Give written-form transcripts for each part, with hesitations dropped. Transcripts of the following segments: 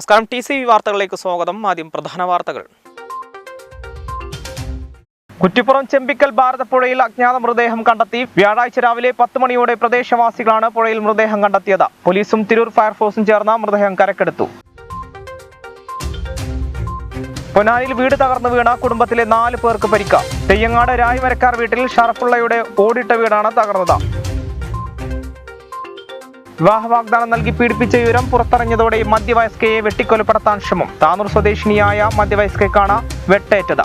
നമസ്കാരം. TCV വാർത്തകളിലേക്ക് സ്വാഗതം. ആദ്യം പ്രധാന വാർത്തകൾ. കുറ്റിപ്പുറം ചെമ്പിക്കൽ ഭാരതപ്പുഴയിൽ അജ്ഞാത മൃതദേഹം കണ്ടെത്തി. വ്യാഴാഴ്ച രാവിലെ 10 മണിയോടെ പ്രദേശവാസികളാണ് പുഴയിൽ മൃതദേഹം കണ്ടെത്തിയത്. പോലീസും തിരൂർ ഫയർഫോഴ്സും ചേർന്ന് മൃതദേഹം കരക്കെടുത്തു. പൊന്നാനിയിൽ വീട് തകർന്നു വീണ കുടുംബത്തിലെ 4 പേർക്ക് പരിക്ക്. തെയ്യങ്ങാട് രായ്മരക്കാർ വീട്ടിൽ ഷറഫുള്ളയുടെ ഓടിട്ട വീടാണ് തകർന്നത്. വിവാഹ വാഗ്ദാനം നൽകി പീഡിപ്പിച്ച വിവരം പുറത്തറിഞ്ഞതോടെ മധ്യവയസ്കയെ വെട്ടിക്കൊലപ്പെടുത്താൻ ശ്രമം. താനൂർ സ്വദേശിനിയായ മധ്യവയസ്കയ്ക്കാണ് വെട്ടേറ്റത്.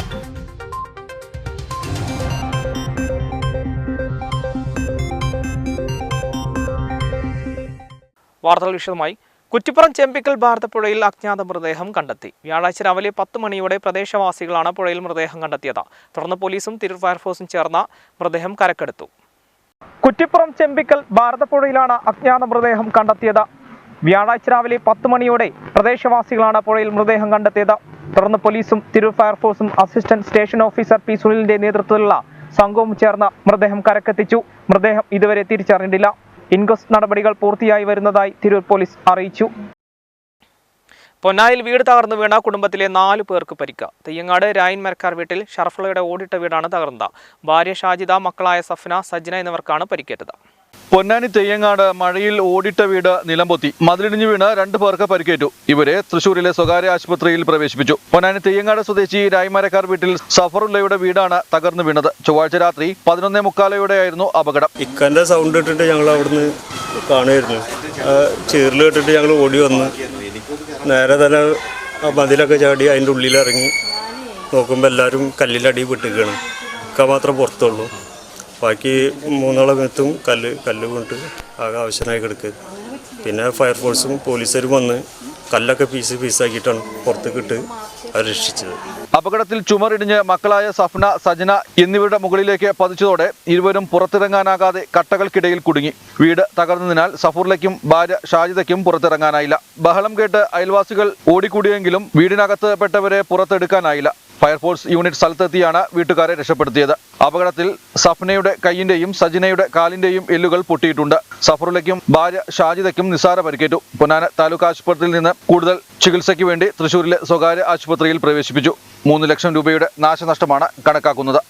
വാർത്തകൾ വിശദമായി. കുറ്റിപ്പുറം ചെമ്പിക്കൽ ഭാരതപ്പുഴയിൽ അജ്ഞാത മൃതദേഹം കണ്ടെത്തി. വ്യാഴാഴ്ച രാവിലെ 10 മണിയോടെ പ്രദേശവാസികളാണ് പുഴയിൽ മൃതദേഹം കണ്ടെത്തിയത്. തുടർന്ന് പോലീസും തിരൂർ ഫയർഫോഴ്സും ചേർന്ന് മൃതദേഹം കരക്കെടുത്തു. കുറ്റിപ്പുറം ചെമ്പിക്കൽ ഭാരതപ്പുഴയിലാണ് അജ്ഞാത മൃതദേഹം കണ്ടെത്തിയത്. വ്യാഴാഴ്ച രാവിലെ 10 മണിയോടെ പ്രദേശവാസികളാണ് പുഴയിൽ മൃതദേഹം കണ്ടെത്തിയത്. തുടർന്ന് പോലീസും തിരൂർ ഫയർഫോഴ്സും അസിസ്റ്റന്റ് സ്റ്റേഷൻ ഓഫീസർ പി സുനിലിന്റെ നേതൃത്വത്തിലുള്ള സംഘവും ചേർന്ന് മൃതദേഹം കരക്കെത്തിച്ചു. മൃതദേഹം ഇതുവരെ തിരിച്ചറിഞ്ഞിട്ടില്ല. ഇൻക്വസ്റ്റ് നടപടികൾ പൂർത്തിയായി വരുന്നതായി തിരൂർ പോലീസ് അറിയിച്ചു. പൊന്നാനിയിൽ വീട് തകർന്നു വീണ കുടുംബത്തിലെ 4 പേർക്ക് പരിക്ക്. തെയ്യങ്ങാട് രായൻമരക്കാർ വീട്ടിൽ ഷറഫുള്ളയുടെ ഓടിട്ട വീടാണ് തകർന്നത്. ഭാര്യ ഷാജിദ, മക്കളായ സഫ്ന, സജ്ന എന്നിവർക്കാണ് പരിക്കേറ്റത്. പൊന്നാനി തെയ്യങ്ങാട് മഴയിൽ ഓടിട്ട വീട് നിലംപൊത്തി. മതിലിടിഞ്ഞു വീണ് 2 പേർക്ക് പരിക്കേറ്റു. ഇവരെ തൃശൂരിലെ സ്വകാര്യ ആശുപത്രിയിൽ പ്രവേശിപ്പിച്ചു. പൊന്നാനി തെയ്യങ്ങാട് സ്വദേശി രായ്മരക്കാർ വീട്ടിൽ സഫറുള്ളയുടെ വീടാണ് തകർന്നു വീണത്. ചൊവ്വാഴ്ച രാത്രി 11:45 അപകടം. ഇക്കൻ്റെ സൗണ്ട് ഇട്ടിട്ട് ഞങ്ങൾ അവിടുന്ന് കാണുമായിരുന്നു. ചീറിൽ ഇട്ടിട്ട് ഞങ്ങൾ ഓടി വന്ന് നേരെ തന്നെ മതിലൊക്കെ ചാടി അതിൻ്റെ ഉള്ളിലിറങ്ങി നോക്കുമ്പോൾ എല്ലാവരും കല്ലിലടി വിട്ടിരിക്കുകയാണ്. ഇക്ക മാത്രം പുറത്തുള്ളൂ. ബാക്കി 3 മെത്തും കല്ല് വീണിട്ട് ആകെ ആവശ്യമായി കിടക്കുക. പിന്നെ ഫയർഫോഴ്സും പോലീസുകാരും വന്ന് കല്ലൊക്കെ പീസാക്കിയിട്ടാണ് പുറത്തേക്ക് ഇട്ട് അവർ രക്ഷിച്ചത്. അപകടത്തിൽ ചുമറിടിഞ്ഞ് മക്കളായ സഫ്ന, സജന എന്നിവരുടെ മുകളിലേക്ക് പതിച്ചതോടെ ഇരുവരും പുറത്തിറങ്ങാനാകാതെ കട്ടകൾക്കിടയിൽ കുടുങ്ങി. വീട് തകർന്നതിനാൽ സഫൂറിലേക്കും ഭാര്യ ഷാജിദയ്ക്കും പുറത്തിറങ്ങാനായില്ല. ബഹളം കേട്ട് അയൽവാസികൾ ഓടിക്കൂടിയെങ്കിലും വീടിനകത്ത് പെട്ടവരെ പുറത്തെടുക്കാനായില്ല. ഫയർഫോഴ്സ് യൂണിറ്റ് സ്ഥലത്തെത്തിയാണ് വീട്ടുകാരെ രക്ഷപ്പെടുത്തിയത്. അപകടത്തിൽ സഫ്നയുടെ കൈയിന്റെയും സജിനയുടെ കാലിന്റെയും എല്ലുകൾ പൊട്ടിയിട്ടുണ്ട്. സഫറുലയ്ക്കും ഭാര്യ ഷാജിദയ്ക്കും നിസ്സാര പരിക്കേറ്റു. പൊന്നാനി താലൂക്ക് ആശുപത്രിയിൽ നിന്ന് കൂടുതൽ ചികിത്സയ്ക്ക് വേണ്ടി തൃശൂരിലെ സ്വകാര്യ ആശുപത്രിയിൽ പ്രവേശിപ്പിച്ചു. 3 ലക്ഷം രൂപയുടെ നാശനഷ്ടമാണ് കണക്കാക്കുന്നത്.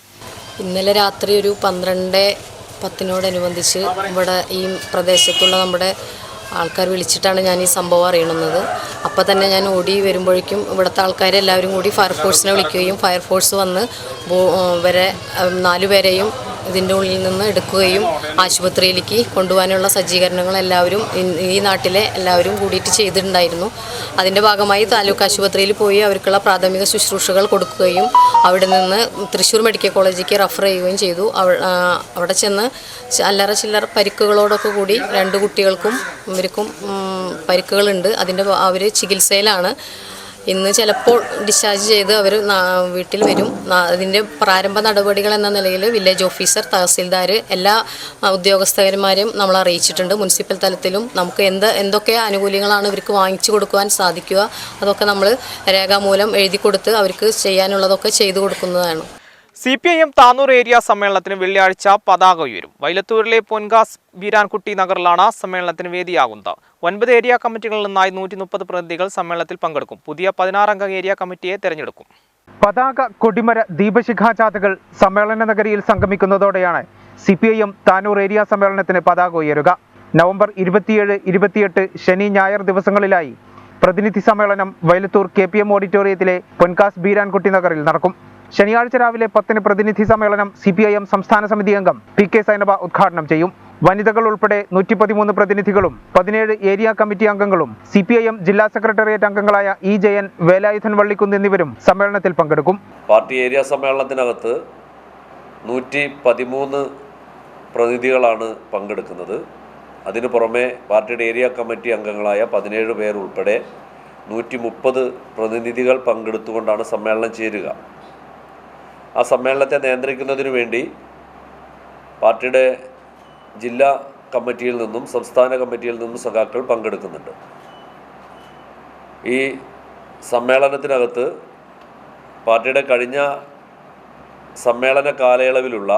ഇന്നലെ രാത്രി ഒരു 12:10 ഇവിടെ ഈ പ്രദേശത്തുള്ള നമ്മുടെ ആൾക്കാർ വിളിച്ചിട്ടാണ് ഞാൻ ഈ സംഭവം അറിയണത്. അപ്പോൾ തന്നെ ഞാൻ ഓടി വരുമ്പോഴേക്കും ഇവിടുത്തെ ആൾക്കാരെല്ലാവരും കൂടി ഫയർഫോഴ്സിനെ വിളിക്കുകയും ഫയർഫോഴ്സ് വന്ന് ഇവരെ 4 പേരെയും ഇതിൻ്റെ ഉള്ളിൽ നിന്ന് എടുക്കുകയും ആശുപത്രിയിലേക്ക് കൊണ്ടുപോകാനുള്ള സജ്ജീകരണങ്ങൾ എല്ലാവരും ഈ നാട്ടിലെ എല്ലാവരും കൂടിയിട്ട് ചെയ്തിട്ടുണ്ടായിരുന്നു. അതിൻ്റെ ഭാഗമായി താലൂക്ക് ആശുപത്രിയിൽ പോയി അവർക്കുള്ള പ്രാഥമിക ശുശ്രൂഷകൾ കൊടുക്കുകയും അവിടെ നിന്ന് തൃശ്ശൂർ മെഡിക്കൽ കോളേജിലേക്ക് റെഫർ ചെയ്യുകയും ചെയ്തു. അവിടെ ചെന്ന് അല്ലറ ചില്ലറ പരിക്കുകളോടൊക്കെ കൂടി 2 കുട്ടികൾക്കും ഇവർക്കും പരിക്കുകളുണ്ട്. അവർ ചികിത്സയിലാണ്. ഇന്ന് ചിലപ്പോൾ ഡിസ്ചാർജ് ചെയ്ത് അവർ വീട്ടിൽ വരും. അതിൻ്റെ പ്രാരംഭ നടപടികൾ എന്ന നിലയിൽ വില്ലേജ് ഓഫീസർ, തഹസിൽദാർ എല്ലാ ഉദ്യോഗസ്ഥന്മാരെയും നമ്മൾ അറിയിച്ചിട്ടുണ്ട്. മുനിസിപ്പൽ തലത്തിലും നമുക്ക് എന്തൊക്കെ ആനുകൂല്യങ്ങളാണ് ഇവർക്ക് വാങ്ങിച്ചു കൊടുക്കുവാൻ സാധിക്കുക അതൊക്കെ നമ്മൾ രേഖാമൂലം എഴുതി കൊടുത്ത് അവർക്ക് ചെയ്യാനുള്ളതൊക്കെ ചെയ്തു കൊടുക്കുന്നതാണ്. CPIM താനൂർ ഏരിയ സമ്മേളനത്തിന് വെള്ളിയാഴ്ച പതാക ഉയരും. വൈലത്തൂരിലെ പൊൻകാസ് ബീരാൻകുട്ടി നഗറിലാണ് സമ്മേളനത്തിന് വേദിയാകുന്നത്. 9 ഏരിയ കമ്മിറ്റികളിൽ നിന്നായി 130 പ്രതിനിധികൾ സമ്മേളനത്തിൽ പങ്കെടുക്കും. പുതിയ 16 അംഗ ഏരിയ കമ്മിറ്റിയെ തെരഞ്ഞെടുക്കും. പതാക, കൊടിമര, ദീപശിഖാജാഥകൾ സമ്മേളന നഗരിയിൽ സംഗമിക്കുന്നതോടെയാണ് CPIM താനൂർ ഏരിയ സമ്മേളനത്തിന് പതാക ഉയരുക. നവംബർ 27, 28 ശനി, ഞായർ ദിവസങ്ങളിലായി പ്രതിനിധി സമ്മേളനം വൈലത്തൂർ KPM ഓഡിറ്റോറിയത്തിലെ പൊൻകാസ് ബീരാൻകുട്ടി നഗറിൽ നടക്കും. ശനിയാഴ്ച രാവിലെ 10 പ്രതിനിധി സമ്മേളനം CPIM സംസ്ഥാന സമിതി അംഗം PK സൈനബ ഉദ്ഘാടനം ചെയ്യും. വനിതകൾ ഉൾപ്പെടെ 113 പ്രതിനിധികളും 17 ഏരിയ കമ്മിറ്റി അംഗങ്ങളും CPIM ജില്ലാ സെക്രട്ടേറിയറ്റ് അംഗങ്ങളായ E. ജയൻ, വേലായുധൻ വള്ളിക്കുന്ന് എന്നിവരും സമ്മേളനത്തിൽ പങ്കെടുക്കും. പാർട്ടി ഏരിയ സമ്മേളനത്തിനകത്ത് 113 പ്രതിനിധികളാണ് പങ്കെടുക്കുന്നത്. അതിനു പുറമെ പാർട്ടിയുടെ ഏരിയ കമ്മിറ്റി അംഗങ്ങളായ 17 പേർ ഉൾപ്പെടെ 130 പ്രതിനിധികൾ പങ്കെടുത്തുകൊണ്ടാണ് സമ്മേളനം ചേരുക. ആ സമ്മേളനത്തെ നിയന്ത്രിക്കുന്നതിനു വേണ്ടി പാർട്ടിയുടെ ജില്ലാ കമ്മിറ്റിയിൽ നിന്നും സംസ്ഥാന കമ്മിറ്റിയിൽ നിന്നും സഖാക്കൾ പങ്കെടുക്കുന്നുണ്ട്. ഈ സമ്മേളനത്തിനകത്ത് പാർട്ടിയുടെ കഴിഞ്ഞ സമ്മേളന കാലയളവിലുള്ള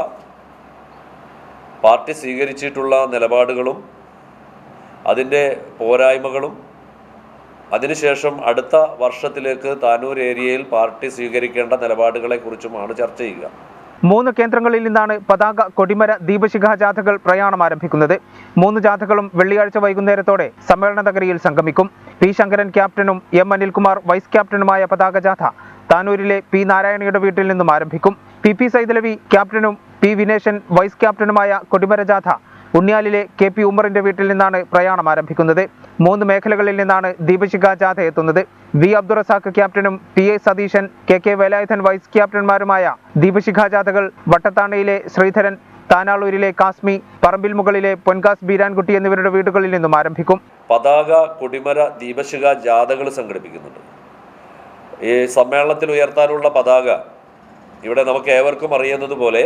പാർട്ടി സ്വീകരിച്ചിട്ടുള്ള നിലപാടുകളും അതിൻ്റെ പോരായ്മകളും അതിനുശേഷം അടുത്ത വർഷത്തിലേക്ക് താനൂർ ഏരിയയിൽ പാർട്ടി സ്വീകരിക്കേണ്ട നിലപാടുകളെക്കുറിച്ചുമാണ് ചർച്ച ചെയ്യുക. 3 കേന്ദ്രങ്ങളിൽ നിന്നാണ് പതാക, കൊടിമര, ദീപശിഖ ജാഥകൾ പ്രയാണം ആരംഭിക്കുന്നത്. 3 ജാഥകളും വെള്ളിയാഴ്ച വൈകുന്നേരത്തോടെ സമ്മേളന നഗരിയിൽ സംഗമിക്കും. പി ശങ്കരൻ ക്യാപ്റ്റനും എം അനിൽകുമാർ വൈസ് ക്യാപ്റ്റനുമായ പതാക ജാഥ താനൂരിലെ പി നാരായണിയുടെ വീട്ടിൽ നിന്നും ആരംഭിക്കും. പി സൈദലവി ക്യാപ്റ്റനും പി വിനേശൻ വൈസ് ക്യാപ്റ്റനുമായ കൊടിമര ജാഥ ഉണ്ണിയാലിലെ KP ഉമ്മറിന്റെ വീട്ടിൽ നിന്നാണ് പ്രയാണം ആരംഭിക്കുന്നത്. 3 മേഖലകളിൽ നിന്നാണ് ദീപശിഖ ജാഥ എത്തുന്നത്. വി അബ്ദുറസാഖ് ക്യാപ്റ്റനും PA Satheesan, KK Velayudhan vice ക്യാപ്റ്റന്മാരുമായ ദീപശിഖ ജാഥകൾ വട്ടത്താണയിലെ ശ്രീധരൻ, താനാളൂരിലെ കാസ്മി, പറമ്പിൽ മുകളിലെ പൊൻകാസ് ബീരാൻകുട്ടി എന്നിവരുടെ വീടുകളിൽ നിന്നും ആരംഭിക്കും. പതാക, കൊടിമര, ദീപശിഖ ജാഥകൾ സംഘടിപ്പിക്കുന്നുണ്ട്. ഈ സമ്മേളനത്തിൽ ഉയർത്താനുള്ള പതാക ഇവിടെ നമുക്ക് ഏവർക്കും അറിയുന്നതുപോലെ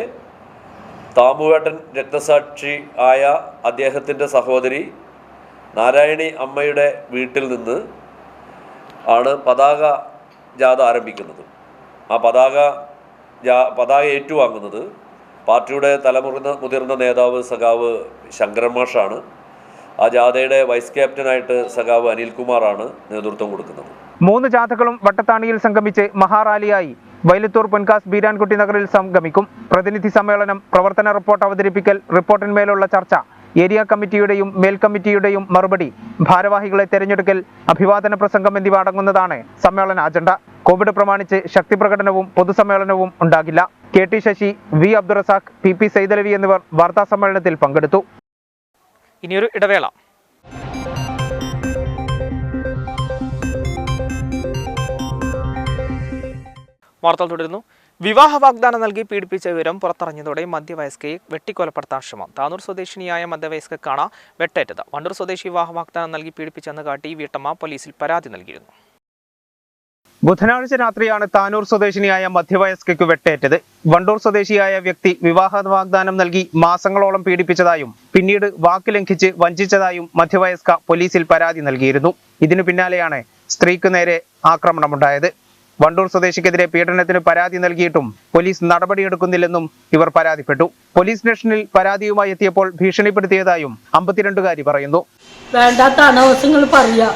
താമുവേട്ടൻ രക്തസാക്ഷി ആയ അദ്ദേഹത്തിൻ്റെ സഹോദരി നാരായണി അമ്മയുടെ വീട്ടിൽ നിന്ന് ആണ് പതാക ജാഥ ആരംഭിക്കുന്നത്. ആ പതാക ഏറ്റുവാങ്ങുന്നത് പാർട്ടിയുടെ മുതിർന്ന നേതാവ് സഖാവ് ശങ്കരൻ മാഷാണ്. ആ ജാഥയുടെ വൈസ് ക്യാപ്റ്റനായിട്ട് സഖാവ് അനിൽകുമാറാണ് നേതൃത്വം കൊടുക്കുന്നത്. 3 ജാഥകളും വട്ടത്താണിയിൽ സംഗമിച്ച് മഹാറാലിയായി വൈലത്തൂർ പൊൻകാസ് ബീരാൻകുട്ടി നഗറിൽ സംഗമിക്കും. പ്രതിനിധി സമ്മേളനം, പ്രവർത്തന റിപ്പോർട്ട് അവതരിപ്പിക്കൽ, റിപ്പോർട്ടിന്മേലുള്ള ചർച്ച, ഏരിയ കമ്മിറ്റിയുടെയും മേൽക്കമ്മിറ്റിയുടെയും മറുപടി, ഭാരവാഹികളെ തെരഞ്ഞെടുക്കൽ, അഭിവാദന പ്രസംഗം എന്നിവ അടങ്ങുന്നതാണ് സമ്മേളന അജണ്ട. കോവിഡ് പ്രമാണിച്ച് ശക്തി പ്രകടനവും പൊതുസമ്മേളനവും ഉണ്ടാകില്ല. KT Sasi, V Abdurazak, P Saidalavi എന്നിവർ വാർത്താ സമ്മേളനത്തിൽ പങ്കെടുത്തു. ഇനിയൊരു ഇടവേള. വാർത്തകൾ തുടരുന്നു. വിവാഹ വാഗ്ദാനം നൽകി പീഡിപ്പിച്ച വിവരം പുറത്തറിഞ്ഞതോടെ മധ്യവയസ്കയെ വെട്ടിക്കൊലപ്പെടുത്താൻ ശ്രമം. താനൂർ സ്വദേശിനിയായ മധ്യവയസ്കക്കാണ് വെട്ടേറ്റത്. വണ്ടൂർ സ്വദേശി വിവാഹ വാഗ്ദാനം നൽകി പീഡിപ്പിച്ചെന്ന് കാട്ടി വീട്ടമ്മ പോലീസിൽ പരാതി നൽകിയിരുന്നു. ബുധനാഴ്ച രാത്രിയാണ് താനൂർ സ്വദേശിനിയായ മധ്യവയസ്കയ്ക്ക് വെട്ടേറ്റത്. വണ്ടൂർ സ്വദേശിയായ വ്യക്തി വിവാഹ വാഗ്ദാനം നൽകി മാസങ്ങളോളം പീഡിപ്പിച്ചതായും പിന്നീട് വാക്ക് ലംഘിച്ച് വഞ്ചിച്ചതായും മധ്യവയസ്ക പോലീസിൽ പരാതി നൽകിയിരുന്നു. ഇതിനു പിന്നാലെയാണ് സ്ത്രീക്ക് നേരെ ആക്രമണമുണ്ടായത്. വണ്ടൂർ സ്വദേശിക്കെതിരെ പീഡനത്തിന് പരാതി നൽകിയിട്ടും പോലീസ് നടപടിയെടുക്കുന്നില്ലെന്നും ഇവർ പരാതിപ്പെട്ടു. പോലീസ് സ്റ്റേഷനിൽ പരാതിയുമായി എത്തിയപ്പോൾ ഭീഷണിപ്പെടുത്തിയതായും 52കാരി പറയുന്നു. വേണ്ടാത്ത അനാവശ്യങ്ങൾ പറയാ,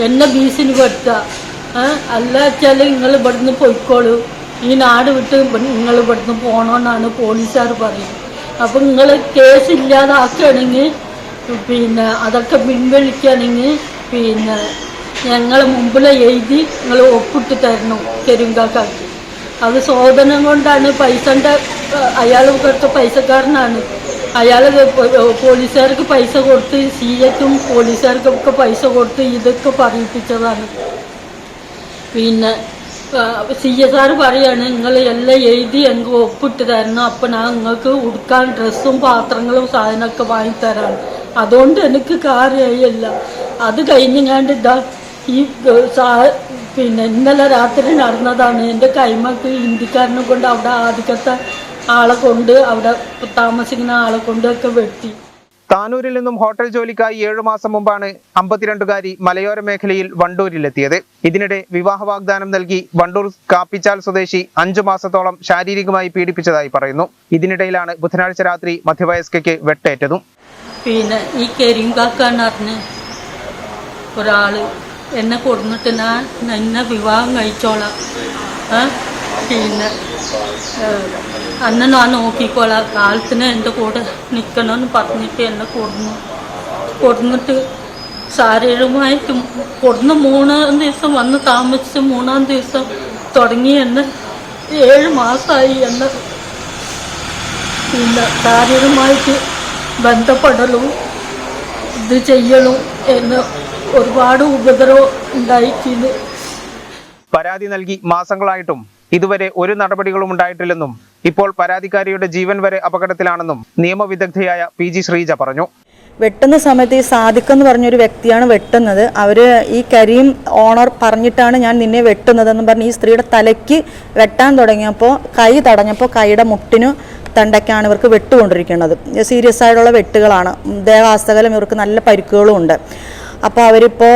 എന്നെ ഭീഷണി പെടുത്തുക, അല്ല വെച്ചാൽ നിങ്ങൾ ഇവിടുന്ന് പൊയ്ക്കോളൂ, ഈ നാട് വിട്ട് നിങ്ങൾ ഇവിടുന്ന് പോകണമെന്നാണ് പോലീസുകാർ പറയുന്നത്. അപ്പം നിങ്ങൾ കേസ് ഇല്ലാതാക്കുകയാണെങ്കിൽ അതൊക്കെ പിൻവലിക്കുകയാണെങ്കിൽ ഞങ്ങൾ മുമ്പിൽ എഴുതി നിങ്ങൾ ഒപ്പിട്ട് തരണം കരിങ്കാക്കാക്കി. അത് സോദനം കൊണ്ടാണ് പൈസൻ്റെ, അയാൾ കൊടുത്ത പൈസക്കാരനാണ്. അയാൾ പോലീസുകാർക്ക് പൈസ കൊടുത്ത്, CAക്കും പോലീസുകാർക്കൊക്കെ പൈസ കൊടുത്ത് ഇതൊക്കെ പറയിപ്പിച്ചതാണ്. CSR പറയാണ് നിങ്ങൾ എല്ലാം എഴുതി ഞങ്ങൾക്ക് ഒപ്പിട്ട് തരണം, അപ്പം ഞാൻ നിങ്ങൾക്ക് ഉടുക്കാൻ ഡ്രസ്സും പാത്രങ്ങളും സാധനമൊക്കെ വാങ്ങിത്തരാണ്. അതുകൊണ്ട് എനിക്ക് കാര്യമായില്ല. അത് കഴിഞ്ഞാണ്ട് ഇതാ ഈ ഇന്നലെ രാത്രി നടന്നതാണ്. എൻ്റെ കൈമക്ക് ഹിന്ദിക്കാരനെ കൊണ്ട് അവിടെ ആദ്യത്തെ ആളെ കൊണ്ട് അവിടെ താമസിക്കുന്ന ആളെ കൊണ്ടൊക്കെ വെട്ടി. താനൂരിൽ നിന്നും ഹോട്ടൽ ജോലിക്കായി 7 മാസം മുമ്പാണ് 52കാരി മലയോര മേഖലയിൽ വണ്ടൂരിലെത്തിയത്. ഇതിനിടെ വിവാഹ വാഗ്ദാനം നൽകി വണ്ടൂർ കാപ്പിച്ചാൽ സ്വദേശി 5 മാസത്തോളം ശാരീരികമായി പീഡിപ്പിച്ചതായി പറയുന്നു. ഇതിനിടയിലാണ് ബുധനാഴ്ച രാത്രി മധ്യവയസ്കയ്ക്ക് വെട്ടേറ്റതും. ഈ കരിങ്കാക്കാന്ന് പറഞ്ഞ് ഒരാള് എന്നെ കൊടുന്നിട്ട് ഞാൻ എന്നെ വിവാഹം കഴിച്ചോളാം, അന്ന് ഞാൻ നോക്കിക്കോളാം, കാലത്തിന് എൻ്റെ കൂടെ നിൽക്കണമെന്ന് പറഞ്ഞിട്ട് എന്നെ കൊടുന്നിട്ട് ശാരീരികമായിട്ട് കൊടുന്ന് 3-ാം ദിവസം വന്ന് താമസിച്ച് 3-ാം ദിവസം തുടങ്ങി എന്നെ 7 മാസമായി എന്നെ ശാരീരികമായിട്ട് ബന്ധപ്പെടലും ഇത് ചെയ്യലും എന്ന് ഒരുപാട് ഉപദ്രവം ഉണ്ടായിട്ടുണ്ട്. പരാതി നൽകി മാസങ്ങളായിട്ടും ഇതുവരെ ഒരു നടപടികളും ഉണ്ടായിട്ടില്ലെന്നും ഇപ്പോൾ പരാതിക്കാരിയുടെ ജീവൻ വരെ അപകടത്തിലാണെന്നും നിയമവിദഗ്ധയായ PG ശ്രീജ പറഞ്ഞു. വെട്ടുന്ന സമയത്ത് ഈ സാദിഖെന്ന് പറഞ്ഞൊരു വ്യക്തിയാണ് വെട്ടുന്നത്. അവർ ഈ കരീം ഓണർ പറഞ്ഞിട്ടാണ് ഞാൻ നിന്നെ വെട്ടുന്നതെന്ന് പറഞ്ഞ് ഈ സ്ത്രീയുടെ തലയ്ക്ക് വെട്ടാൻ തുടങ്ങിയപ്പോൾ കൈ തടഞ്ഞപ്പോൾ കൈയുടെ മുട്ടിനു തണ്ടയ്ക്കാണ് ഇവർക്ക് വെട്ടുകൊണ്ടിരിക്കുന്നത്. സീരിയസ് ആയിട്ടുള്ള വെട്ടുകളാണ്. ദേഹാസ്തകലം ഇവർക്ക് നല്ല പരിക്കുകളും ഉണ്ട്. അപ്പോൾ അവരിപ്പോൾ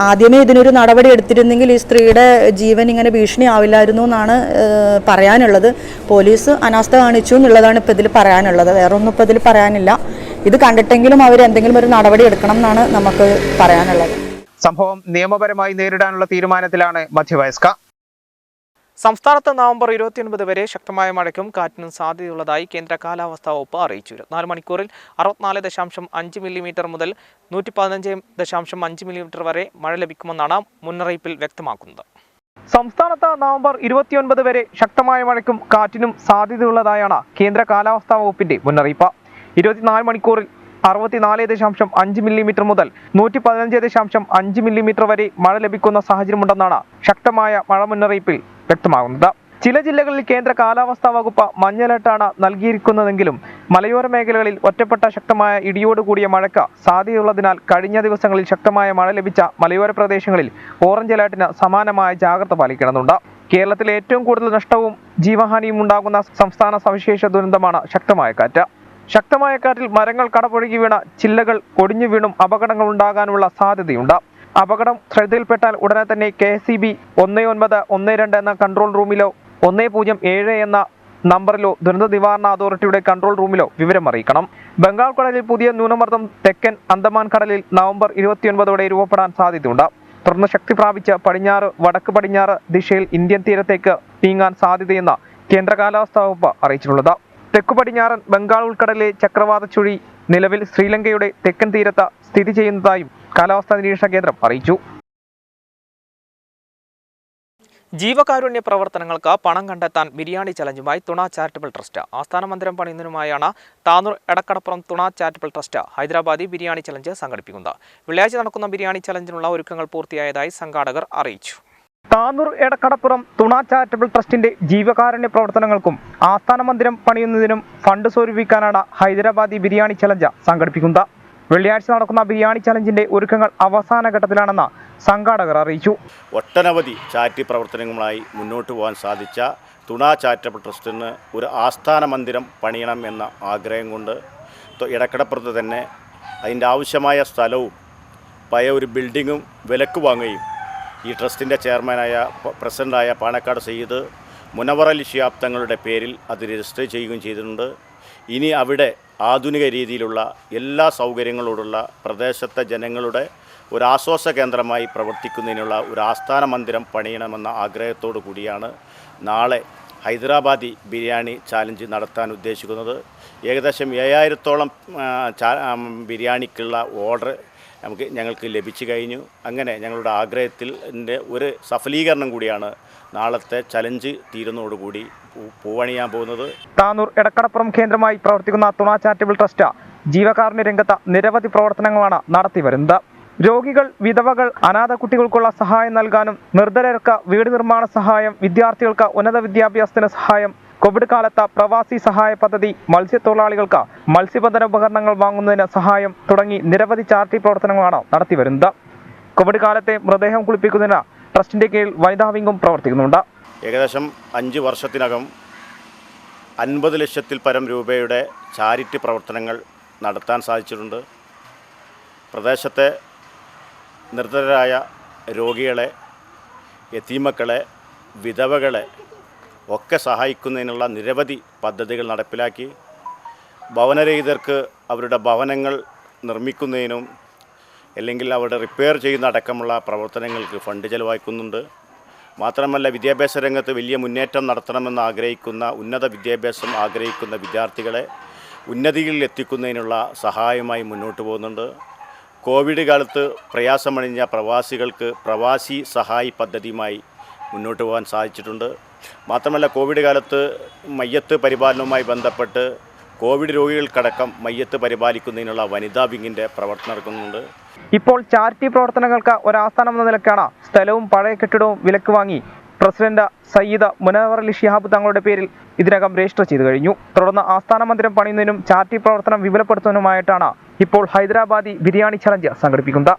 ആദ്യമേ ഇതിനൊരു നടപടി എടുത്തിരുന്നെങ്കിൽ ഈ സ്ത്രീയുടെ ജീവൻ ഇങ്ങനെ ഭീഷണി ആവില്ലായിരുന്നു എന്നാണ് പറയാനുള്ളത്. പോലീസ് അനാസ്ഥ കാണിച്ചു എന്നുള്ളതാണ് ഇപ്പോൾ ഇതിൽ പറയാനുള്ളത്. വേറെ ഒന്നും ഇപ്പോൾ ഇതിൽ പറയാനില്ല. ഇത് കണ്ടിട്ടെങ്കിലും അവർ എന്തെങ്കിലും ഒരു നടപടി എടുക്കണം എന്നാണ് നമുക്ക് പറയാനുള്ളത്. സംഭവം നിയമപരമായി നേരിടാനുള്ള തീരുമാനത്തിലാണ് മധ്യവയസ്ക. സംസ്ഥാനത്ത് നവംബർ 29 വരെ ശക്തമായ മഴയ്ക്കും കാറ്റിനും സാധ്യതയുള്ളതായി കേന്ദ്ര കാലാവസ്ഥാ വകുപ്പ് അറിയിച്ചു. 4 മണിക്കൂറിൽ 64.5 മില്ലിമീറ്റർ മുതൽ 115.5 മില്ലിമീറ്റർ വരെ മഴ ലഭിക്കുമെന്നാണ് മുന്നറിയിപ്പിൽ വ്യക്തമാക്കുന്നത്. സംസ്ഥാനത്ത് നവംബർ 29 വരെ ശക്തമായ മഴയ്ക്കും കാറ്റിനും സാധ്യതയുള്ളതായാണ് കേന്ദ്ര കാലാവസ്ഥാ വകുപ്പിന്റെ മുന്നറിയിപ്പ്. 24 മണിക്കൂറിൽ 64.5 മില്ലിമീറ്റർ മുതൽ 115.5 മില്ലിമീറ്റർ വരെ മഴ ലഭിക്കുന്ന സാഹചര്യമുണ്ടെന്നാണ് ശക്തമായ മഴ മുന്നറിയിപ്പിൽ വ്യക്തമാകുന്നത്. ചില ജില്ലകളിൽ കേന്ദ്ര കാലാവസ്ഥാ വകുപ്പ് മഞ്ഞ അലർട്ടാണ് നൽകിയിരിക്കുന്നതെങ്കിലും മലയോര മേഖലകളിൽ ഒറ്റപ്പെട്ട ശക്തമായ ഇടിയോടുകൂടിയ മഴയ്ക്ക് സാധ്യതയുള്ളതിനാൽ കഴിഞ്ഞ ദിവസങ്ങളിൽ ശക്തമായ മഴ ലഭിച്ച മലയോര പ്രദേശങ്ങളിൽ ഓറഞ്ച് അലർട്ടിന് സമാനമായ ജാഗ്രത പാലിക്കണമെന്നുണ്ട്. കേരളത്തിൽ ഏറ്റവും കൂടുതൽ നഷ്ടവും ജീവഹാനിയും ഉണ്ടാകുന്ന സംസ്ഥാന സവിശേഷ ദുരന്തമാണ് ശക്തമായ കാറ്റ്. ശക്തമായ കാറ്റിൽ മരങ്ങൾ കടപുഴകി വീണ ചില്ലകൾ ഒടിഞ്ഞു വീണും അപകടങ്ങൾ ഉണ്ടാകാനുള്ള സാധ്യതയുണ്ട്. അപകടം ശ്രദ്ധയിൽപ്പെട്ടാൽ ഉടനെ തന്നെ KSEB 1912 എന്ന കൺട്രോൾ റൂമിലോ 107 എന്ന നമ്പറിലോ ദുരന്ത നിവാരണ അതോറിറ്റിയുടെ കൺട്രോൾ റൂമിലോ വിവരം അറിയിക്കണം. ബംഗാൾ കടലിൽ പുതിയ ന്യൂനമർദ്ദം തെക്കൻ അന്തമാൻ കടലിൽ നവംബർ 29 രൂപപ്പെടാൻ സാധ്യതയുണ്ട്. തുടർന്ന് ശക്തി പ്രാപിച്ച് പടിഞ്ഞാറ് വടക്ക് പടിഞ്ഞാറ് ദിശയിൽ ഇന്ത്യൻ തീരത്തേക്ക് നീങ്ങാൻ സാധ്യതയെന്ന് കേന്ദ്ര കാലാവസ്ഥാ വകുപ്പ് അറിയിച്ചിട്ടുള്ളത്. തെക്കു പടിഞ്ഞാറൻ ബംഗാൾ ഉൾക്കടലിലെ ചക്രവാത ചുഴി നിലവിൽ ശ്രീലങ്കയുടെ തെക്കൻ തീരത്ത് സ്ഥിതി ചെയ്യുന്നതായും കാലാവസ്ഥാ നിരീക്ഷണ കേന്ദ്രം അറിയിച്ചു. ജീവകാരുണ്യ പ്രവർത്തനങ്ങൾക്ക് പണം കണ്ടെത്താൻ ബിരിയാണി ചലഞ്ചുമായി തുണ ചാരിറ്റബിൾ ട്രസ്റ്റ്. ആസ്ഥാന മന്ദിരം പണിയുന്നതിനുമായാണ് താനൂർ എടക്കടപ്പുറം തുണ charitable trust Hyderabadi biryani challenge സംഘടിപ്പിക്കുന്നത്. വെള്ളിയാഴ്ച നടക്കുന്ന ബിരിയാണി ചലഞ്ചിനുള്ള ഒരുക്കങ്ങൾ പൂർത്തിയായതായി സംഘാടകർ അറിയിച്ചു. താനൂർ എടക്കടപ്പുറം തുണ ചാരിറ്റബിൾ ട്രസ്റ്റിന്റെ ജീവകാരുണ്യ പ്രവർത്തനങ്ങൾക്കും ആസ്ഥാന മന്ദിരം പണിയുന്നതിനും ഫണ്ട് സ്വരൂപിക്കാനാണ് ഹൈദരാബാദി ബിരിയാണി ചലഞ്ച് സംഘടിപ്പിക്കുന്നത്. വെള്ളിയാഴ്ച നടക്കുന്ന ബിരിയാണി ചലഞ്ചിന്റെ ഒരുക്കങ്ങൾ അവസാന ഘട്ടത്തിലാണെന്ന് സംഘാടകർ അറിയിച്ചു. ഒട്ടനവധി ചാരിറ്റി പ്രവർത്തനങ്ങളുമായി മുന്നോട്ട് പോകാൻ സാധിച്ച തുണ ചാരിറ്റബിൾ ട്രസ്റ്റിന് ഒരു ആസ്ഥാന മന്ദിരം പണിയണം എന്ന ആഗ്രഹം കൊണ്ട് എടക്കടപ്പുറത്ത് തന്നെ അതിൻ്റെ ആവശ്യമായ സ്ഥലവും പഴയ ഒരു ബിൽഡിങ്ങും വിലക്ക് വാങ്ങുകയും ഈ ട്രസ്റ്റിൻ്റെ ചെയർമാനായ പ്രസിഡൻ്റായ പാണക്കാട് സയ്യിദ് മുനവർ അലി ശിഹാബ് തങ്ങളുടെ പേരിൽ അത് രജിസ്റ്റർ ചെയ്യുകയും ചെയ്തിട്ടുണ്ട്. ഇനി അവിടെ ആധുനിക രീതിയിലുള്ള എല്ലാ സൗകര്യങ്ങളോടുള്ള പ്രദേശത്തെ ജനങ്ങളുടെ ഒരു ആശ്വാസ കേന്ദ്രമായി പ്രവർത്തിക്കുന്നതിനുള്ള ഒരു ആസ്ഥാന മന്ദിരം പണിയണമെന്ന ആഗ്രഹത്തോടു കൂടിയാണ് നാളെ ഹൈദരാബാദി ബിരിയാണി ചാലഞ്ച് നടത്താൻ ഉദ്ദേശിക്കുന്നത്. ഏകദേശം 7000-ഓളം ബിരിയാണിക്കുള്ള ഓർഡർ ഞങ്ങൾക്ക് ലഭിച്ചു കഴിഞ്ഞു. അങ്ങനെ ഞങ്ങളുടെ ആഗ്രഹത്തിൻ്റെ ഒരു സഫലീകരണം കൂടിയാണ് നാളത്തെ ചലഞ്ച് തീരുന്നതോടുകൂടി പൂവണിയാൻ പോകുന്നത്. താനൂർ എടക്കടപ്പുറം കേന്ദ്രമായി പ്രവർത്തിക്കുന്ന തുണ ചാരിറ്റബിൾ ട്രസ്റ്റ് ജീവകാരുണ്യ രംഗത്ത് നിരവധി പ്രവർത്തനങ്ങളാണ് നടത്തിവരുന്നത്. രോഗികൾ, വിധവകൾ, അനാഥ കുട്ടികൾക്കുള്ള സഹായം നൽകാനും നിർധനർക്ക് വീട് നിർമ്മാണ സഹായം, വിദ്യാർത്ഥികൾക്ക് ഉന്നത വിദ്യാഭ്യാസത്തിന് സഹായം, കോവിഡ് കാലത്ത് പ്രവാസി സഹായ പദ്ധതി, മത്സ്യത്തൊഴിലാളികൾക്ക് മത്സ്യബന്ധന ഉപകരണങ്ങൾ വാങ്ങുന്നതിന് സഹായം തുടങ്ങി നിരവധി ചാരിറ്റി പ്രവർത്തനങ്ങളാണ് നടത്തിവരുന്നത്. കോവിഡ് കാലത്തെ മൃതദേഹം കുളിപ്പിക്കുന്നതിന് ട്രസ്റ്റിന്റെ കീഴിൽ വനിതാ വിംഗും പ്രവർത്തിക്കുന്നുണ്ട്. ഏകദേശം 5 വർഷത്തിനകം 50 ലക്ഷത്തിൽ പരം രൂപയുടെ ചാരിറ്റി പ്രവർത്തനങ്ങൾ നടത്താൻ സാധിച്ചിട്ടുണ്ട്. പ്രദേശത്തെ നിർധനരായ രോഗികളെ, യതീമക്കളെ, വിധവകളെ ഒക്കെ സഹായിക്കുന്നതിനുള്ള നിരവധി പദ്ധതികൾ നടപ്പിലാക്കി. ഭവനരഹിതർക്ക് അവരുടെ ഭവനങ്ങൾ നിർമ്മിക്കുന്നതിനും അല്ലെങ്കിൽ അവിടെ റിപ്പയർ ചെയ്യുന്ന അടക്കമുള്ള പ്രവർത്തനങ്ങൾക്ക് ഫണ്ട് ചെലവാക്കുന്നുണ്ട്. മാത്രമല്ല വിദ്യാഭ്യാസ രംഗത്ത് വലിയ മുന്നേറ്റം നടത്തണമെന്ന് ആഗ്രഹിക്കുന്ന, ഉന്നത വിദ്യാഭ്യാസം ആഗ്രഹിക്കുന്ന വിദ്യാർത്ഥികളെ ഉന്നതിയിൽ എത്തിക്കുന്നതിനുള്ള സഹായമായി മുന്നോട്ട് പോകുന്നുണ്ട്. കോവിഡ് കാലത്ത് പ്രയാസമണിഞ്ഞ പ്രവാസികൾക്ക് പ്രവാസി സഹായി പദ്ധതിയുമായി മുന്നോട്ട് പോകാൻ സാധിച്ചിട്ടുണ്ട്. മാത്രമല്ല കോവിഡ് കാലത്ത് മയ്യത്ത് പരിപാലനവുമായി ബന്ധപ്പെട്ട് കോവിഡ് രോഗികൾക്കടക്കം മയ്യത്ത് പരിപാലിക്കുന്നതിനുള്ള വനിതാ വിങ്ങിൻ്റെ പ്രവർത്തനം നടക്കുന്നുണ്ട്. ഇപ്പോൾ ചാരിറ്റി പ്രവർത്തനങ്ങൾക്ക് ഒരാസ്ഥാനം എന്ന നിലക്കാണ് സ്ഥലവും പഴയ കെട്ടിടവും വിലക്ക് വാങ്ങി പ്രസിഡന്റ് സയ്യിദ് മുനവർ അലി ശിഹാബ് തങ്ങളുടെ പേരിൽ ഇതിനകം രജിസ്റ്റർ ചെയ്തു കഴിഞ്ഞു. തുടർന്ന് ആസ്ഥാന മന്ദിരം പണിയുന്നതിനും ചാരിറ്റി പ്രവർത്തനം വിപുലപ്പെടുത്തുന്നതിനുമായിട്ടാണ് ഇപ്പോൾ ഹൈദരാബാദി ബിരിയാണി ചലഞ്ച് സംഘടിപ്പിക്കുന്നത്.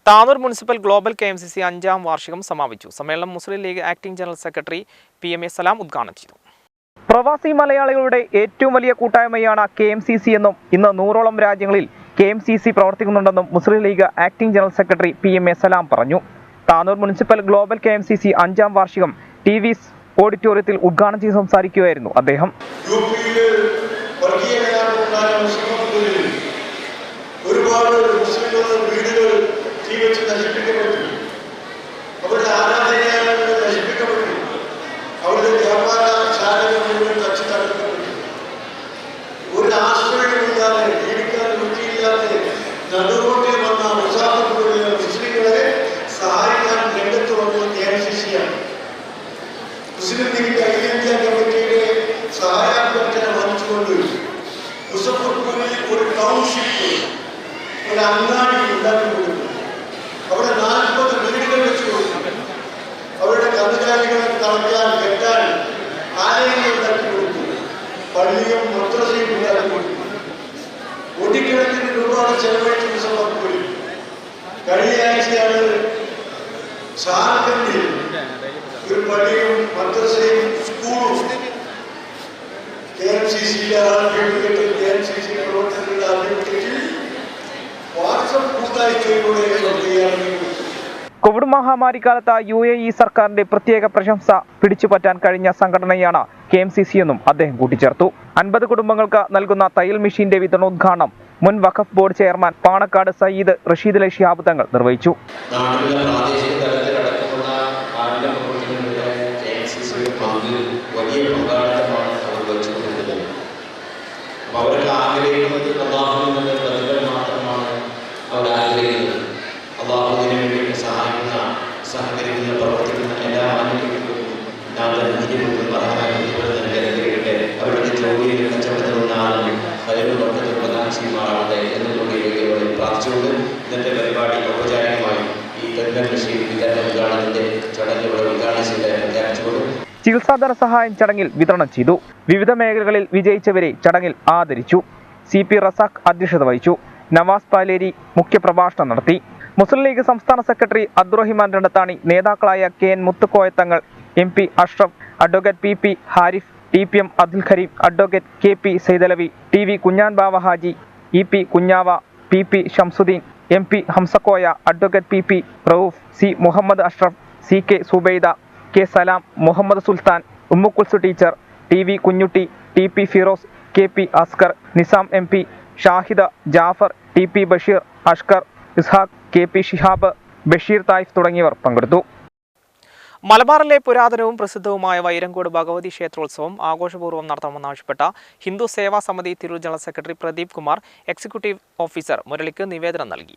താനൂർ മുനിസിപ്പൽ ഗ്ലോബൽ KMCC 5ാം വാർഷികം സമാപിച്ചു. സമ്മേളനം Muslim League acting general secretary PMA Salam ഉദ്ഘാടനം ചെയ്തു. പ്രവാസി മലയാളികളുടെ ഏറ്റവും വലിയ കൂട്ടായ്മയാണ് KMCC എന്നും ഇന്ന് 100ഓളം രാജ്യങ്ങളിൽ KMCC പ്രവർത്തിക്കുന്നുണ്ടെന്നും Muslim League acting general secretary PMA Salam പറഞ്ഞു. താനൂർ മുനിസിപ്പൽ ഗ്ലോബൽ KMCC 5ാം വാർഷികം TV's ഓഡിറ്റോറിയത്തിൽ ഉദ്ഘാടനം ചെയ്ത് സംസാരിക്കുകയായിരുന്നു അദ്ദേഹം. ഒരുപാട് മുസ്ലിം വീടുകൾ തീ വെച്ച് നശിപ്പിക്കപ്പെട്ടു. അവരുടെ ആരാധനാലയങ്ങൾ നശിപ്പിക്കപ്പെട്ടു. അവരുടെ വ്യാപാര ശാലകൾ മുഴുവൻ തച്ചു തകർക്കപ്പെട്ടു. ഒരു ആശ്രയമില്ലാതെ ജീവിക്കാൻ വൃത്തിയില്ലാതെ നടുറോട്ടിൽ വന്ന മുസാഫിറുകളിലെ മുസ്ലിങ്ങളെ സഹായിക്കാൻ രംഗത്ത് വന്നത് KMCC-യാണ്. മുസ്ലിം ലീഗ് അഖിലേന്ത്യാ കമ്മിറ്റിയുടെ സഹായാഭ്യർത്ഥന വഹിച്ചുകൊണ്ട് മുസഫർപൂരിൽ ഒരു ടൗൺഷിപ്പ്, ഒരു അങ്ങാടി ഉണ്ടാക്കി കൊടുത്തു. അവിടെ 40 വീടുകൾ വെച്ച് കൊടുത്തു. അവരുടെ കന്നുകാലികളെ തളയ്ക്കാൻ കെട്ടാൻ ആലയങ്ങൾ ഉണ്ടാക്കി കൊടുത്തു. പള്ളിയും മദ്രസയും ഉണ്ടാക്കി കൊടുത്തു. കോടിക്കണക്കിന് രൂപയാണ് ചെലവഴിച്ച മുസഫർപൂരിൽ. കഴിഞ്ഞ ആഴ്ചയാണ് ജാർഖണ്ഡിൽ ഒരു പള്ളിയും മദ്രസയും സ്കൂളും KMCC-യുടെ ആഭിമുഖ്യത്തിൽ KMCC പ്രവർത്തകരുടെ ആഭിമുഖ്യത്തിൽ വാട്സപ്പ് കൂട്ടായ്മയിലൂടെ കോവിഡ് മഹാമാരി കാലത്ത് UAE സർക്കാരിന്റെ പ്രത്യേക പ്രശംസ പിടിച്ചുപറ്റാൻ കഴിഞ്ഞ സംഘടനയാണ് KMCC എന്നും അദ്ദേഹം കൂട്ടിച്ചേർത്തു. 50 കുടുംബങ്ങൾക്ക് നൽകുന്ന തയ്യൽ മെഷീന്റെ വിതരണോദ്ഘാടനം മുൻ വഖഫ് ബോർഡ് ചെയർമാൻ പാണക്കാട് സയ്യിദ് റഷീദ് അലി ശിഹാബ് തങ്ങൾ നിർവഹിച്ചു. അവർക്ക് ആഗ്രഹിക്കുന്നത് അള്ളാഹുവിൽ നിന്ന് പ്രതിഫലം മാത്രമാണ് അവർ ആഗ്രഹിക്കുന്നത്. അള്ളാഹുവിന് വേണ്ടി സഹകരിക്കുന്ന പ്രവർത്തിക്കുന്ന എല്ലാ മാനവികർക്കും നൽകട്ടെ. അവരുടെ ജോലിയിൽ കച്ചവടത്തിൽ നിന്നാലും പലരും വർക്കത്തിൽ പ്രദാനം ചെയ്യുമാറാവട്ടെ എന്നതിലൂടെയൊക്കെ അവരെ പ്രാർത്ഥിച്ചുകൊണ്ട് ഇന്നത്തെ പരിപാടി ഔപചാരികമായി ഈ തെരഞ്ഞെടുപ്പ് മെഷീൻ വിതരണ ഉദ്ഘാടനത്തിന്റെ ചടങ്ങുകളുടെ ഉദ്ഘാടനം ചെയ്ത് പ്രഖ്യാപിച്ചുകൊണ്ട് ചികിത്സാധന സഹായം ചടങ്ങിൽ വിതരണം ചെയ്തു. വിവിധ മേഖലകളിൽ വിജയിച്ചവരെ ചടങ്ങിൽ ആദരിച്ചു. CP റസാഖ് അധ്യക്ഷത വഹിച്ചു. നവാസ് പാലേരി മുഖ്യപ്രഭാഷണം നടത്തി. മുസ്ലിം ലീഗ് സംസ്ഥാന സെക്രട്ടറി അബ്ദുറഹിമാൻ രണ്ടത്താണി, നേതാക്കളായ KN Muthukoyathangal, MP Ashraf, advocate PP Harif, TPM Abdul Kareem, advocate KP Saidalavi, TV Kunhan Bava Haji, EP Kunhava, PP Shamsuddeen, MP Hamzakoya, advocate PP Rauf, C Muhammad Ashraf, CK Subaida, K Salam, Muhammad Sultan, Ummukulsu teacher, TV Kunhutty, TP Firos, KP Askar, Nizam MP, Shahida, Jafar, TP Basheer, Ashkar, Ishaq, KP Shihab, Basheer Taif തുടങ്ങിയവർ പങ്കെടുത്തു. മലബാറിലെ പുരാതനവും പ്രസിദ്ധവുമായ Vairankode Bhagavathi ക്ഷേത്രോത്സവം ആഘോഷപൂർവ്വം നടത്തണമെന്നാവശ്യപ്പെട്ട Hindu Seva Samiti Tirur general secretary Pradeep Kumar executive officer മുരളിക്ക് നിവേദനം നൽകി.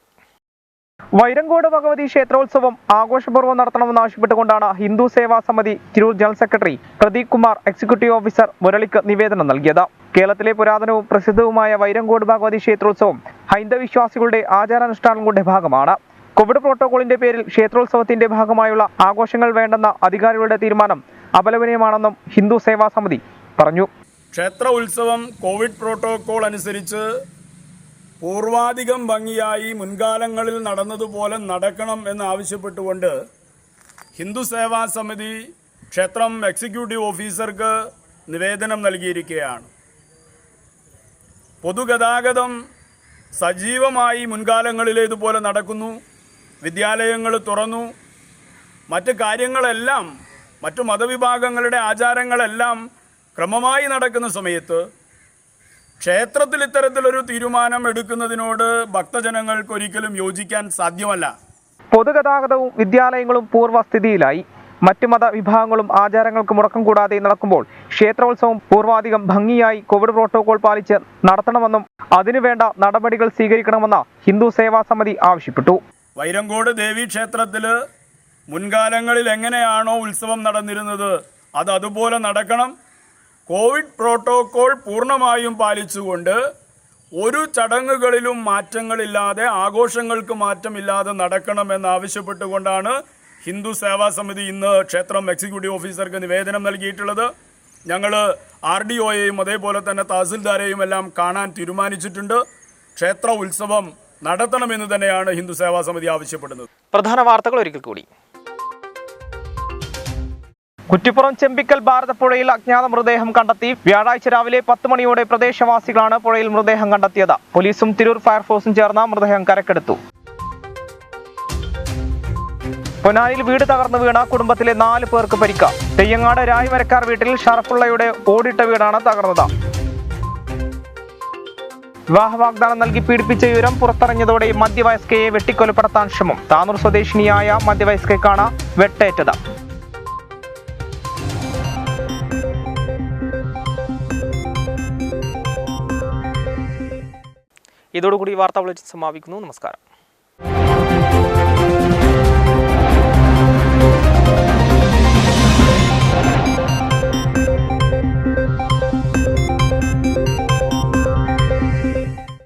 Vairankode Bhagavathi ക്ഷേത്രോത്സവം ആഘോഷപൂർവ്വം നടത്തണമെന്നാവശ്യപ്പെട്ടുകൊണ്ടാണ് Hindu Seva Samiti Tirur general secretary Pradeep Kumar executive officer മുരളിക്ക് നിവേദനം നൽകിയത്. കേരളത്തിലെ പുരാതനവും പ്രസിദ്ധവുമായ വൈരങ്കോട് ഭഗവതി ക്ഷേത്രോത്സവം ഹൈന്ദവ വിശ്വാസികളുടെ ആചാരാനുഷ്ഠാനങ്ങളുടെ ഭാഗമാണ്. കോവിഡ് പ്രോട്ടോകോളിന്റെ പേരിൽ ക്ഷേത്രോത്സവത്തിന്റെ ഭാഗമായുള്ള ആഘോഷങ്ങൾ വേണ്ടെന്ന അധികാരികളുടെ തീരുമാനം അപലപനീയമാണെന്നും ഹിന്ദു സേവാ സമിതി പറഞ്ഞു. ക്ഷേത്ര ഉത്സവം കോവിഡ് പ്രോട്ടോകോൾ അനുസരിച്ച് പൂർവാധികം ഭംഗിയായി മുൻകാലങ്ങളിൽ നടന്നതുപോലെ നടക്കണം എന്നാവശ്യപ്പെട്ടുകൊണ്ട് ഹിന്ദു സേവാ സമിതി ക്ഷേത്രം എക്സിക്യൂട്ടീവ് ഓഫീസർക്ക് നിവേദനം നൽകിയിരിക്കുകയാണ്. പൊതുഗതാഗതം സജീവമായി മുൻകാലങ്ങളിലേതുപോലെ നടക്കുന്നു. വിദ്യാലയങ്ങൾ തുറന്നു. മറ്റ് കാര്യങ്ങളെല്ലാം, മറ്റു മതവിഭാഗങ്ങളുടെ ആചാരങ്ങളെല്ലാം ക്രമമായി നടക്കുന്ന സമയത്ത് ക്ഷേത്രത്തിൽ ഇത്തരത്തിലൊരു തീരുമാനം എടുക്കുന്നതിനോട് ഭക്തജനങ്ങൾക്ക് ഒരിക്കലും യോജിക്കാൻ സാധ്യമല്ല. പൊതുഗതാഗതവും വിദ്യാലയങ്ങളും പൂർവ്വസ്ഥിതിയിലായി. മറ്റു മതവിഭാഗങ്ങളും ആചാരങ്ങൾക്ക് മുടക്കം കൂടാതെ നടക്കുമ്പോൾ ക്ഷേത്രോത്സവം പൂർവാധികം ഭംഗിയായി കോവിഡ് പ്രോട്ടോകോൾ പാലിച്ച് നടത്തണമെന്നും അതിനുവേണ്ട നടപടികൾ സ്വീകരിക്കണമെന്ന് ഹിന്ദു സേവാ സമിതി ആവശ്യപ്പെട്ടു. വൈരങ്കോട് ദേവീക്ഷേത്രത്തിൽ മുൻകാലങ്ങളിൽ എങ്ങനെയാണോ ഉത്സവം നടന്നിരുന്നത് അത് അതുപോലെ നടക്കണം. കോവിഡ് പ്രോട്ടോകോൾ പൂർണ്ണമായും പാലിച്ചുകൊണ്ട് ഒരു ചടങ്ങുകളിലും മാറ്റങ്ങളില്ലാതെ, ആഘോഷങ്ങൾക്ക് മാറ്റമില്ലാതെ നടക്കണമെന്നാവശ്യപ്പെട്ടുകൊണ്ടാണ് ഹിന്ദു സേവാ സമിതി ഇന്ന് ക്ഷേത്രം എക്സിക്യൂട്ടീവ് ഓഫീസർക്ക് നിവേദനം നൽകിയിട്ടുള്ളത്. ഞങ്ങൾ RDOയെയും അതേപോലെ തന്നെ തഹസിൽദാരെയും എല്ലാം കാണാൻ തീരുമാനിച്ചിട്ടുണ്ട്. ക്ഷേത്ര ഉത്സവം നടത്തണമെന്ന് തന്നെയാണ് ഹിന്ദു സേവാ സമിതി ആവശ്യപ്പെടുന്നത്. പ്രധാന വാർത്തകൾ ഒരിക്കൽ കൂടി. കുറ്റിപ്പുറം ചെമ്പിക്കൽ ഭാരതപ്പുഴയിൽ അജ്ഞാത മൃതദേഹം കണ്ടെത്തി. വ്യാഴാഴ്ച രാവിലെ 10 മണിയോടെ പ്രദേശവാസികളാണ് പുഴയിൽ മൃതദേഹം കണ്ടെത്തിയത്. പോലീസും തിരൂർ ഫയർഫോഴ്സും ചേർന്ന് മൃതദേഹം കരക്കെടുത്തു. പൊന്നാനിയിൽ വീട് തകർന്നു വീണ കുടുംബത്തിലെ 4 പേർക്ക് പരിക്ക്. തെയ്യങ്ങാട് രായ്മരക്കാർ വീട്ടിൽ ഷറഫുള്ളയുടെ ഓടിട്ട വീടാണ് തകർന്നത്. വിവാഹ വാഗ്ദാനം നൽകി പീഡിപ്പിച്ച വിവരം പുറത്തറിഞ്ഞതോടെ മധ്യവയസ്കയെ വെട്ടിക്കൊലപ്പെടുത്താൻ ശ്രമം. താനൂർ സ്വദേശിനിയായ മധ്യവയസ്കയ്ക്കാണ് വെട്ടേറ്റത്. ഇതോടുകൂടി വാർത്താ ബുള്ളറ്റിൻ സമാപിക്കുന്നു. നമസ്കാരം.